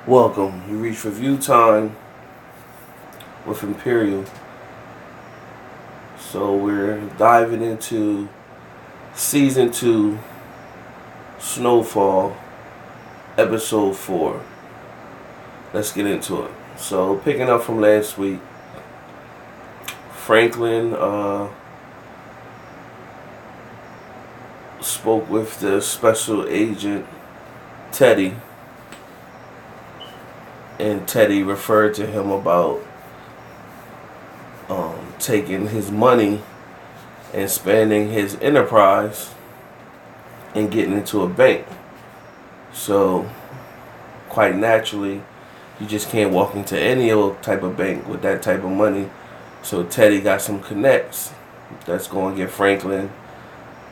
Welcome. You reach review time with Imperial. So we're diving into season 2, Snowfall, episode 4. Let's get into it. So picking up from last week, Franklin spoke with the special agent Teddy, and Teddy referred to him about taking his money and expanding his enterprise and getting into a bank. So, quite naturally, you just can't walk into any old type of bank with that type of money. So Teddy got some connects that's going to get Franklin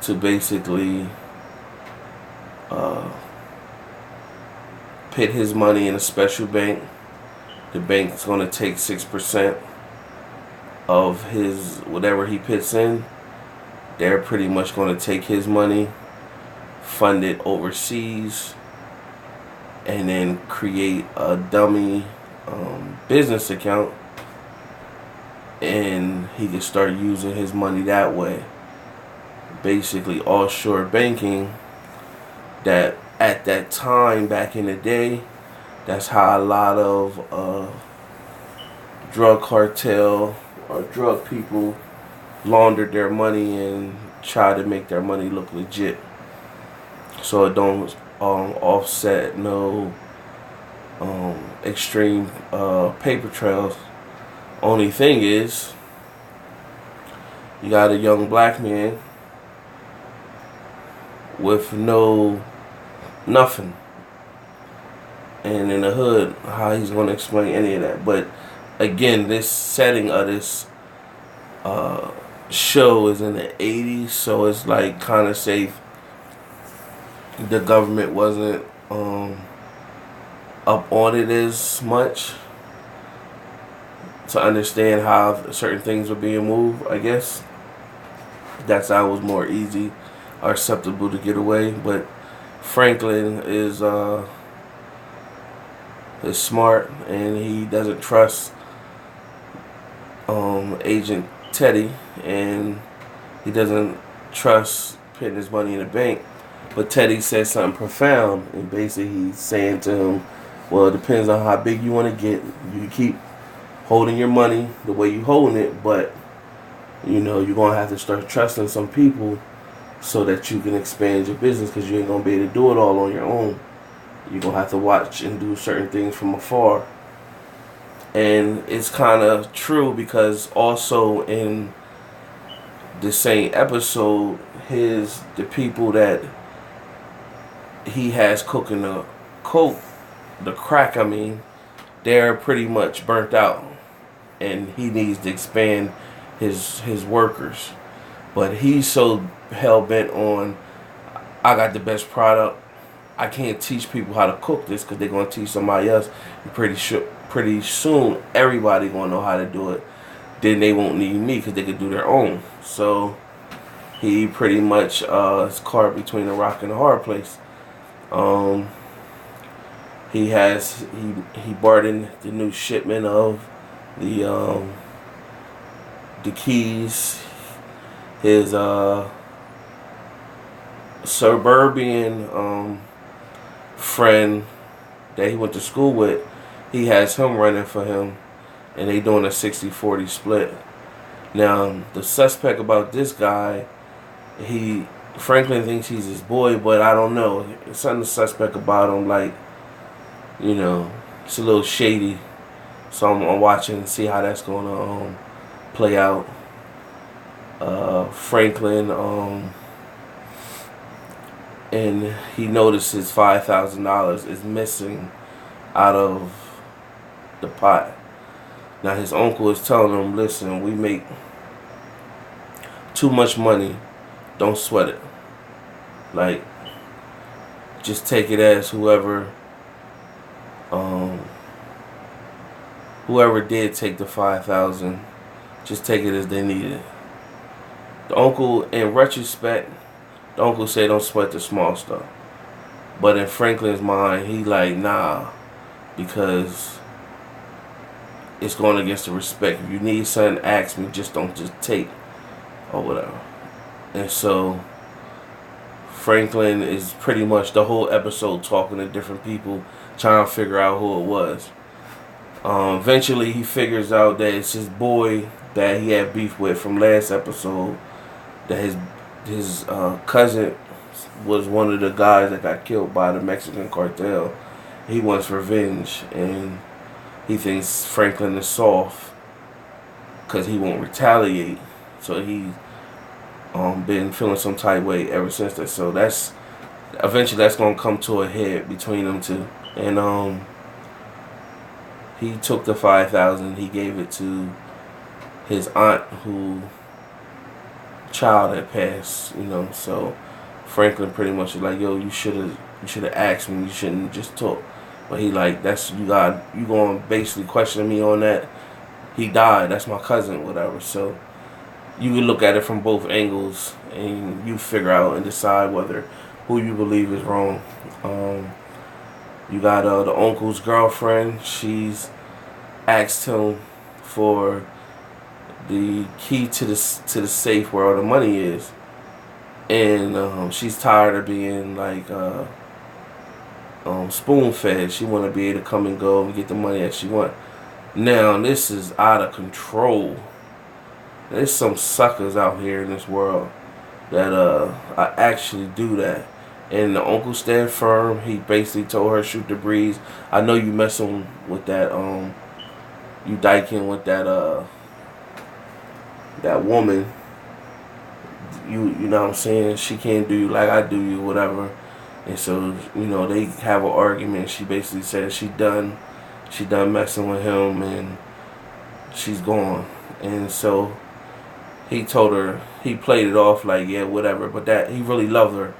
to basically put his money in a special bank. The bank's going to take 6% of his whatever he puts in. They're pretty much going to take his money, fund it overseas, and then create a dummy business account, and he can start using his money that way. Basically offshore banking, that at that time back in the day, that's how a lot of drug cartel or drug people laundered their money and try to make their money look legit, so it don't offset no extreme paper trails. Only thing is, you got a young black man with nothing, and in the hood, how he's going to explain any of that? But again, this setting of this show is in the 80s, so it's like kind of safe. The government wasn't up on it as much to understand how certain things were being moved. I guess that's how it was more easy or acceptable to get away. But Franklin is smart, and he doesn't trust Agent Teddy, and he doesn't trust putting his money in the bank. But Teddy said something profound, and basically he's saying to him, well, it depends on how big you want to get. You keep holding your money the way you holding it, but you're going to have to start trusting some people so that you can expand your business, because you ain't going to be able to do it all on your own. You're going to have to watch and do certain things from afar. And it's kind of true, because also in the same episode, the people that he has cooking the crack, they're pretty much burnt out, and he needs to expand his workers. But he's so hell-bent on, I got the best product, I can't teach people how to cook this because they're going to teach somebody else. And pretty soon, everybody going to know how to do it. Then they won't need me because they could do their own. So he pretty much is caught between a rock and a hard place. He brought in the new shipment of the keys. His suburban friend that he went to school with, he has him running for him, and they doing a 60-40 split. Now, the suspect about this guy, Franklin thinks he's his boy, but I don't know. It's something suspect about him, like, it's a little shady. So I'm watching and see how that's going to play out. Franklin, and he notices $5,000 is missing out of the pot. Now his uncle is telling him, listen, we make too much money, don't sweat it. Like, just take it as whoever did take the 5,000, just take it as they need it. The uncle, in retrospect, the uncle said don't sweat the small stuff. But in Franklin's mind, he like, nah, because it's going against the respect. If you need something, ask me. Just don't just take or whatever. And so Franklin is pretty much the whole episode talking to different people, trying to figure out who it was. Eventually, he figures out that it's his boy that he had beef with from last episode. That his cousin was one of the guys that got killed by the Mexican cartel. He wants revenge, and he thinks Franklin is soft because he won't retaliate. So he's been feeling some type way ever since that. So that's eventually that's gonna come to a head between them two. And he took the 5,000. He gave it to his aunt, who child had passed. So Franklin pretty much was like, "Yo, you should have asked me. You shouldn't just talk." But he like, "That's you going to basically question me on that? He died. That's my cousin, whatever." So you can look at it from both angles, and you figure out and decide who you believe is wrong. You got the uncle's girlfriend. She's asked him for the key to the safe where all the money is, and she's tired of being like spoon fed. She want to be able to come and go and get the money that she want. Now this is out of control. There's some suckers out here in this world that actually do that. And the uncle stand firm. He basically told her, shoot the breeze. I know you messing with that you diking with that woman. You know what I'm saying? She can't do you like I do you, whatever. And so, they have an argument. She basically said she done messing with him and she's gone. And so he told her, he played it off like, yeah, whatever, but that he really loved her.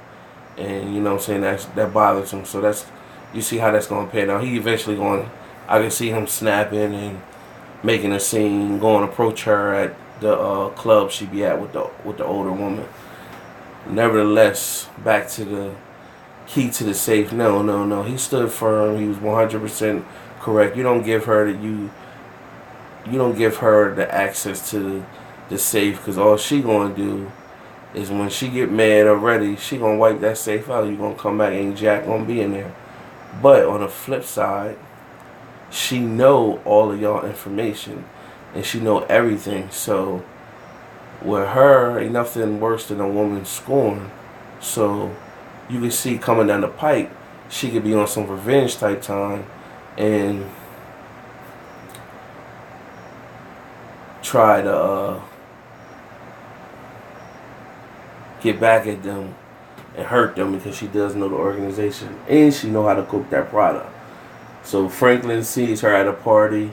And you know what I'm saying, that bothers him. So you see how that's gonna pan out. He eventually I can see him snapping and making a scene, going to approach her at the club she be at with the older woman. Nevertheless, back to the key to the safe. No. He stood firm. He was 100% correct. You don't give her the access to the safe, because all she gonna do is when she get mad or ready, she gonna wipe that safe out. You gonna come back and Jack gonna be in there. But on the flip side, she know all of y'all information and she know everything. So with her, ain't nothing worse than a woman scorn. So you can see coming down the pipe, she could be on some revenge type time and try to get back at them and hurt them, because she does know the organization and she know how to cook that product. So Franklin sees her at a party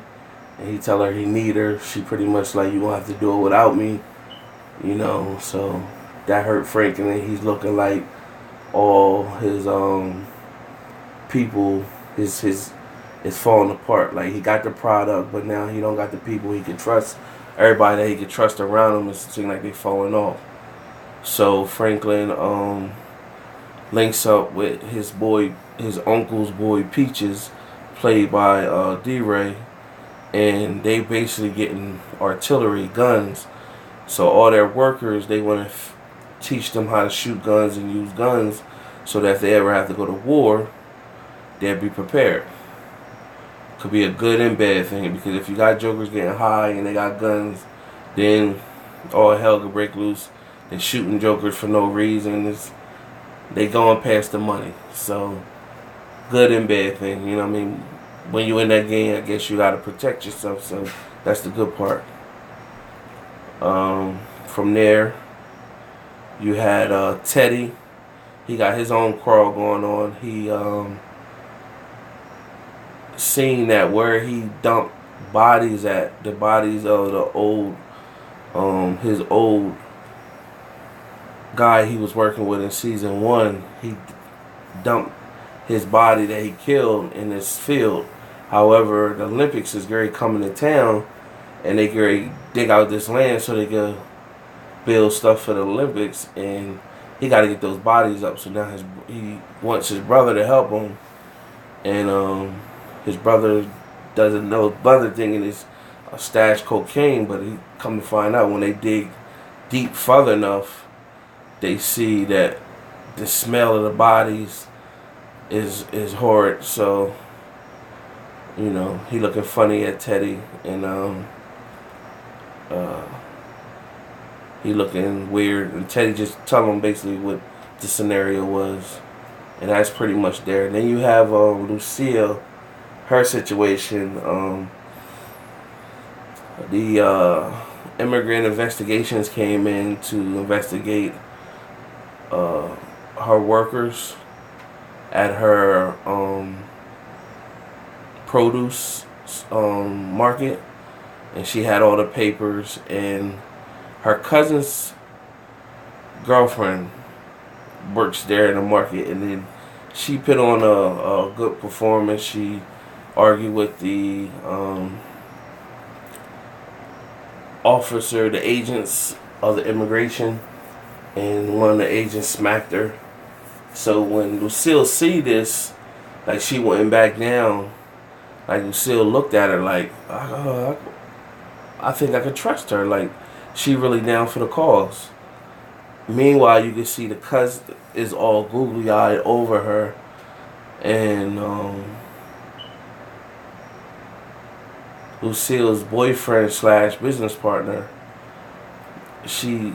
and he tell her he need her. She pretty much like, you gonna have to do it without me, so that hurt Franklin. He's looking like all his people is falling apart. Like, he got the product, but now he don't got the people he can trust. Everybody that he can trust around him, it seems like they falling off. So Franklin links up with his uncle's boy Peaches, played by D-Ray, and they basically getting artillery guns. So all their workers, they want to teach them how to shoot guns and use guns, so that if they ever have to go to war, they'll be prepared. Could be a good and bad thing, because if you got jokers getting high and they got guns, then all hell could break loose. They're shooting jokers for no reason. They going past the money. So good and bad thing, you know what I mean? When you in that game, I guess you got to protect yourself. So that's the good part. From there, you had Teddy. He got his own crawl going on. He seen that where he dumped bodies at, the bodies of the old, his old guy he was working with in season 1. He dumped his body that he killed in this field. However, the Olympics is very coming to town, and they gonna dig out this land so they can build stuff for the Olympics, and he got to get those bodies up. So now he wants his brother to help him, and his brother doesn't know. His brother thinking it's stash cocaine, but he come to find out when they dig deep further enough, they see that the smell of the bodies is horrid. So, you know, he looking funny at Teddy, and he looking weird, and Teddy just tell him basically what the scenario was, and that's pretty much there. And then you have Lucille, her situation. The immigrant investigations came in to investigate her workers at her produce market, and she had all the papers, and her cousin's girlfriend works there in the market, and then she put on a good performance. She argued with the officer, the agents of the immigration, and one of the agents smacked her. So when Lucille see this, like, she went back down. Like, Lucille looked at her like, I think I could trust her. Like, she really down for the cause. Meanwhile, you can see the cousin is all googly eyed over her, and Lucille's boyfriend slash business partner, she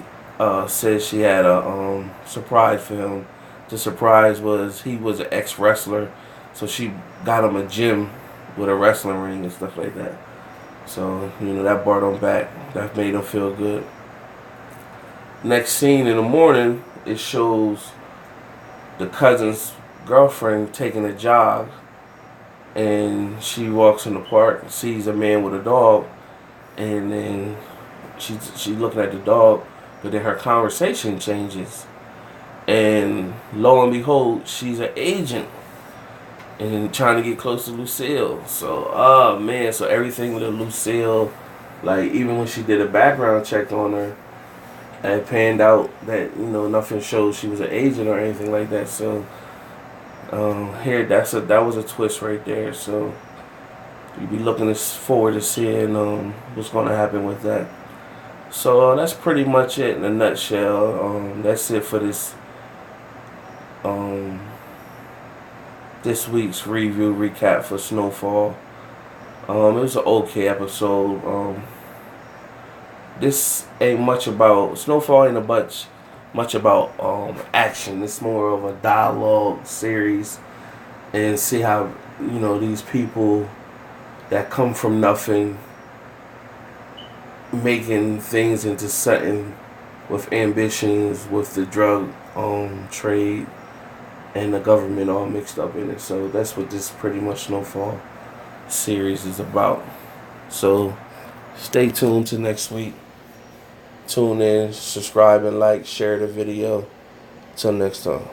said she had a surprise for him. The surprise was he was an ex-wrestler, so she got him a gym with a wrestling ring and stuff like that. So, you know, that brought him back. That made him feel good. Next scene in the morning, it shows the cousin's girlfriend taking a jog, and she walks in the park and sees a man with a dog, and then she's looking at the dog, but then her conversation changes, and lo and behold, she's an agent and trying to get close to Lucille. So, oh man, so everything with Lucille, like, even when she did a background check on her, it panned out that, you know, nothing showed she was an agent or anything like that. So here, that was a twist right there. So you be looking forward to seeing what's going to happen with that. So that's pretty much it in a nutshell. That's it for this this week's review recap for Snowfall. It was an okay episode. This ain't much about Snowfall. Ain't much about action. It's more of a dialogue series, and see how, you know, these people that come from nothing making things into something with ambitions, with the drug trade and the government all mixed up in it. So that's what this pretty much Snowfall series is about. So stay tuned to next week. Tune in, subscribe, and like, share the video. Till next time.